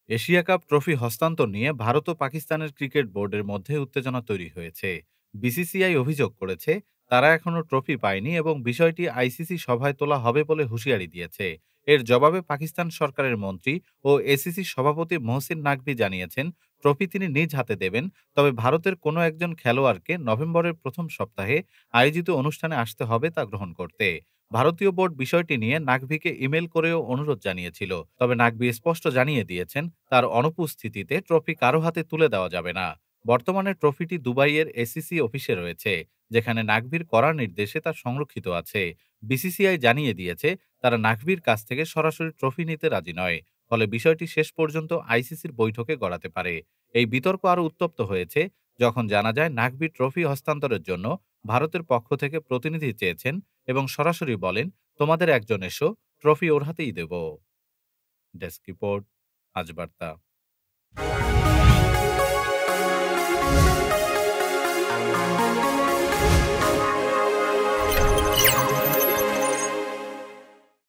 Asia cup trophy হস্তান্তর নিয়ে ভারত ও পাকিস্তানের ক্রিকেট বোর্ডের মধ্যে উত্তেজনা তৈরি হয়েছে। বিসিসিআই অভিযোগ করেছে তারা এখনো ট্রফি পায়নি এবং বিষয়টি আইসিসি সভায় তোলা হবে বলে হুঁশিয়ারি দিয়েছে। এর জবাবে পাকিস্তান সরকারের মন্ত্রী ও এসিসি সভাপতি মহসিন নাকভি জানিয়েছেন ট্রফি তিনি নিজ হাতে দেবেন, তবে ভারতের কোনো একজন খেলোয়াড়কে নভেম্বরের প্রথম সপ্তাহে আয়োজিত অনুষ্ঠানে আসতে হবে তা গ্রহণ করতে। ভারতীয় বোর্ড বিষয়টি নিয়ে নাকভিকে ইমেল করেও অনুরোধ জানিয়েছিল, তবে নাকভি স্পষ্ট জানিয়ে দিয়েছেন তার অনুপস্থিতিতে ট্রফি কারো হাতে তুলে দেওয়া যাবে না। বর্তমানে ট্রফিটি দুবাইয়ের এসিসি অফিসে রয়েছে, যেখানে নাকভির করার নির্দেশে তা সংরক্ষিত আছে। বিসিসিআই জানিয়ে দিয়েছে তারা নাকভির কাছ থেকে সরাসরি ট্রফি নিতে রাজি নয়, ফলে বিষয়টি শেষ পর্যন্ত আইসিসির বৈঠকে গড়াতে পারে। এই বিতর্ক আরও উত্তপ্ত হয়েছে যখন জানা যায় নাকভি ট্রফি হস্তান্তরের জন্য ভারতের পক্ষ থেকে প্রতিনিধি চেয়েছেন এবং সরাসরি বলেন, তোমাদের একজন এসো, ট্রফি ওর হাতেই দেব। ডেস্ক রিপোর্ট, আজ বার্তা।